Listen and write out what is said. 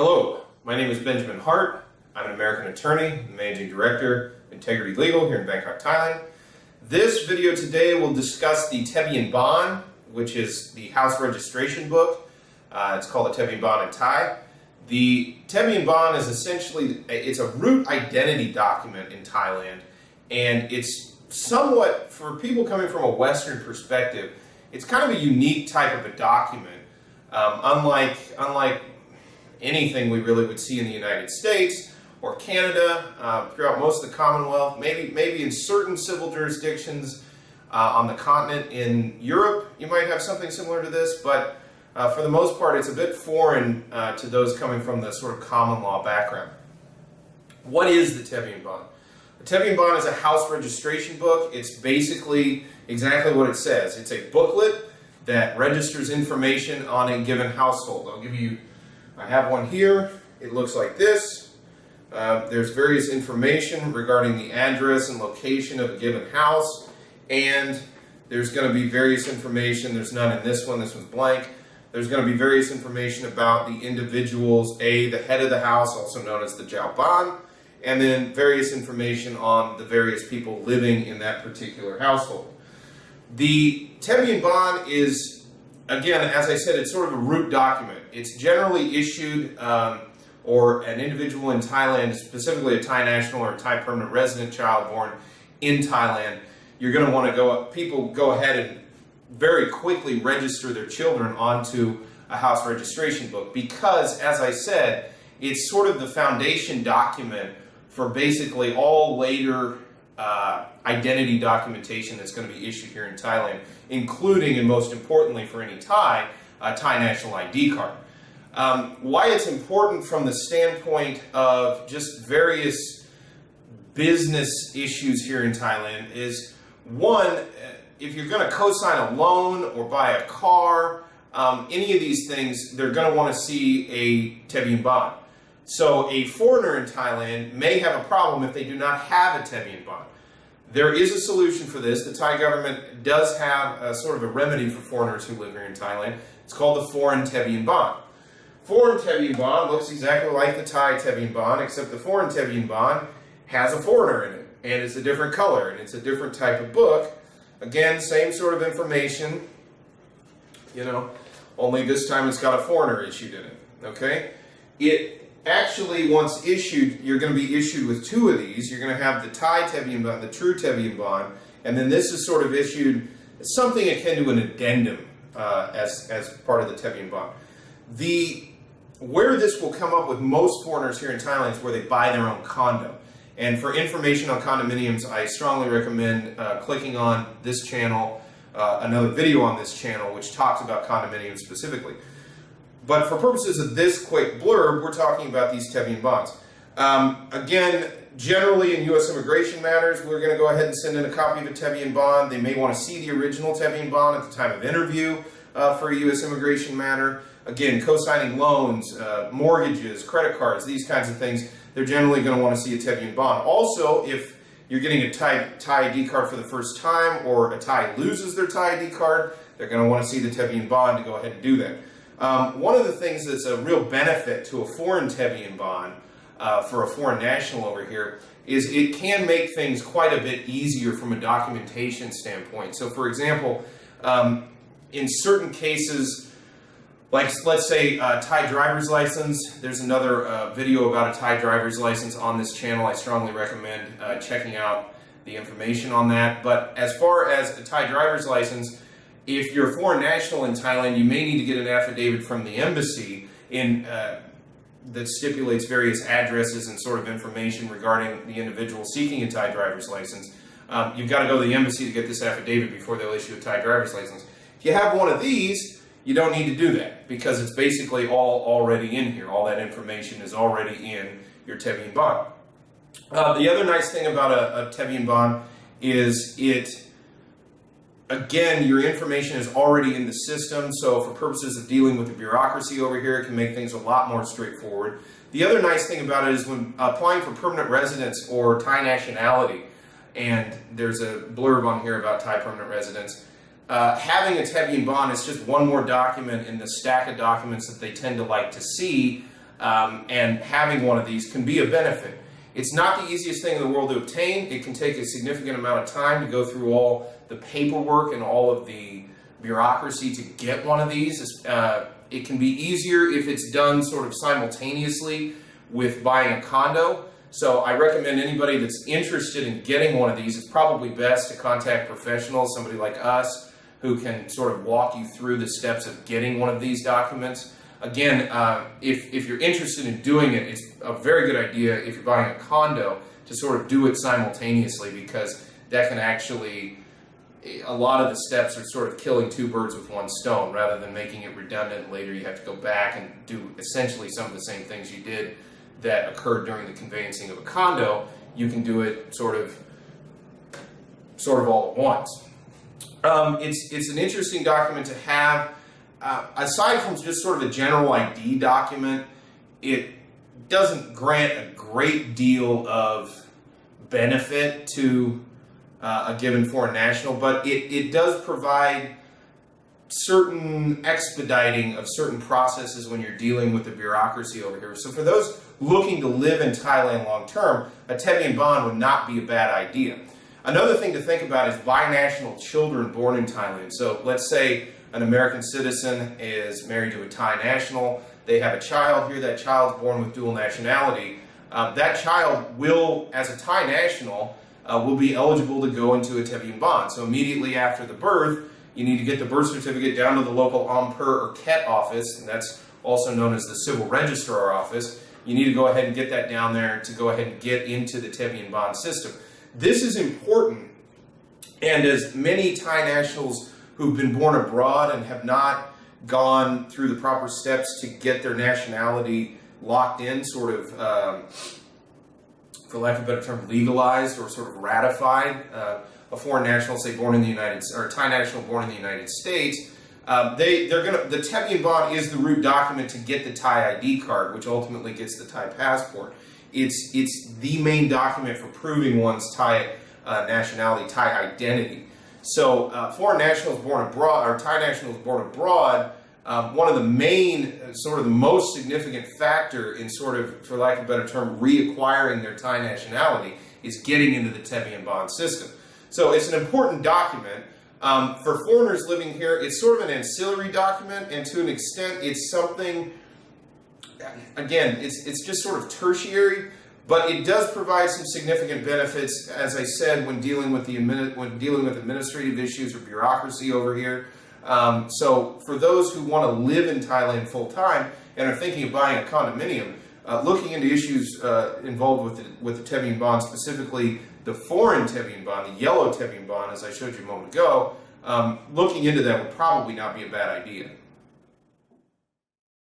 Hello, my name is Benjamin Hart. I'm an American attorney and Managing Director of Integrity Legal here in Bangkok, Thailand. This video today will discuss the Tabien Baan, which is the house registration book. It's called the Tabien Baan in Thai. The Tabien Baan is essentially, it's a root identity document in Thailand, and it's somewhat, for people coming from a Western perspective, it's kind of a unique type of a document. Unlike anything we really would see in the United States or Canada, throughout most of the Commonwealth, maybe in certain civil jurisdictions on the continent in Europe, you might have something similar to this, but for the most part, it's a bit foreign to those coming from the sort of common law background. What is the Tabien Baan? The Tabien Baan is a house registration book. It's basically exactly what it says. It's a booklet that registers information on a given household. I have one here. It looks like this. There's various information regarding the address and location of a given house, and there's going to be various information. There's none in this one. This one's blank. There's going to be various information about the individuals, the head of the house, also known as the Jiao Ban, and then various information on the various people living in that particular household. The Tabien Baan is, again, as I said, it's sort of a root document. It's generally issued, or an individual in Thailand, specifically a Thai national or a Thai permanent resident child born in Thailand, you're going to want to people go ahead and very quickly register their children onto a house registration book because, as I said, it's sort of the foundation document for basically all later identity documentation that's going to be issued here in Thailand, including, and most importantly for any Thai, a Thai national ID card. Why it's important from the standpoint of just various business issues here in Thailand is, one, if you're going to co-sign a loan or buy a car, any of these things, they're going to want to see a Tabien Baan. So a foreigner in Thailand may have a problem if they do not have a Tabien Baan. There is a solution for this. The Thai government does have a sort of a remedy for foreigners who live here in Thailand. It's called the Foreign Tabien Baan. Foreign Tabien Baan looks exactly like the Thai Tabien Baan, except the Foreign Tabien Baan has a foreigner in it, and it's a different color, and it's a different type of book. Again, same sort of information, only this time it's got a foreigner issued in it, okay? It actually, once issued, you're going to be issued with two of these. You're going to have the Thai Tabien Baan, the true Tabien Baan, and then this is sort of issued as something akin to an addendum as part of the Tabien Baan. Where this will come up with most foreigners here in Thailand is where they buy their own condo. And for information on condominiums, I strongly recommend clicking on this channel, another video on this channel, which talks about condominiums specifically. But for purposes of this quick blurb, we're talking about these Tabien Baans. Again, generally in U.S. immigration matters, we're going to go ahead and send in a copy of a Tabien Baan. They may want to see the original Tabien Baan at the time of interview for a U.S. immigration matter. Again, co-signing loans, mortgages, credit cards, these kinds of things, they're generally going to want to see a Tabien Baan. Also, if you're getting a Thai ID card for the first time, or a Thai loses their Thai ID card, they're going to want to see the Tabien Baan to go ahead and do that. One of the things that's a real benefit to a foreign Tabien Baan, for a foreign national over here, is it can make things quite a bit easier from a documentation standpoint. So for example, in certain cases, like let's say Thai driver's license, there's another video about a Thai driver's license on this channel. I strongly recommend checking out the information on that. But as far as a Thai driver's license, if you're a foreign national in Thailand, you may need to get an affidavit from the embassy that stipulates various addresses and sort of information regarding the individual seeking a Thai driver's license. You've got to go to the embassy to get this affidavit before they'll issue a Thai driver's license. If you have one of these, you don't need to do that because it's basically all already in here. All that information is already in your Tabien Baan. The other nice thing about a Tabien Baan is again, your information is already in the system, so for purposes of dealing with the bureaucracy over here, it can make things a lot more straightforward. The other nice thing about it is when applying for permanent residence or Thai nationality, and there's a blurb on here about Thai permanent residence, having a Tabien Baan is just one more document in the stack of documents that they tend to like to see and having one of these can be a benefit. It's not the easiest thing in the world to obtain. It can take a significant amount of time to go through all the paperwork and all of the bureaucracy to get one of these. It can be easier if it's done sort of simultaneously with buying a condo. So I recommend anybody that's interested in getting one of these, it's probably best to contact professionals, somebody like us, who can sort of walk you through the steps of getting one of these documents. Again, if you're interested in doing it, it's a very good idea if you're buying a condo to sort of do it simultaneously, because that can actually, a lot of the steps are sort of killing two birds with one stone. Rather than making it redundant, later you have to go back and do essentially some of the same things you did that occurred during the conveyancing of a condo. You can do it sort of all at once. It's an interesting document to have. Aside from just sort of a general ID document, it doesn't grant a great deal of benefit to a given foreign national, but it does provide certain expediting of certain processes when you're dealing with the bureaucracy over here. So for those looking to live in Thailand long term, a Tabien Baan would not be a bad idea. Another thing to think about is binational children born in Thailand. So let's say an American citizen is married to a Thai national. They have a child here. That child's born with dual nationality. That child will, as a Thai national, will be eligible to go into a Tabien Baan. So immediately after the birth, you need to get the birth certificate down to the local Ampur or Ket office, and that's also known as the Civil Registrar office. You need to go ahead and get that down there to go ahead and get into the Tabien Baan system. This is important, and as many Thai nationals who've been born abroad and have not gone through the proper steps to get their nationality locked in, sort of, for lack of a better term, legalized or sort of ratified, a foreign national, say born in the United States, or a Thai national born in the United States, the Tabien Baan is the root document to get the Thai ID card, which ultimately gets the Thai passport. It's the main document for proving one's Thai nationality, Thai identity. So foreign nationals born abroad, or Thai nationals born abroad, one of the main, sort of the most significant factor in sort of, for lack of a better term, reacquiring their Thai nationality is getting into the Tabien Baan system. So it's an important document. For foreigners living here, it's sort of an ancillary document, and to an extent, it's something, again, it's just sort of tertiary, but it does provide some significant benefits, as I said, when dealing with administrative issues or bureaucracy over here. So for those who want to live in Thailand full time and are thinking of buying a condominium, looking into issues involved with the Tabien Baan, specifically the foreign Tabien Baan, the yellow Tabien Baan, as I showed you a moment ago, looking into that would probably not be a bad idea.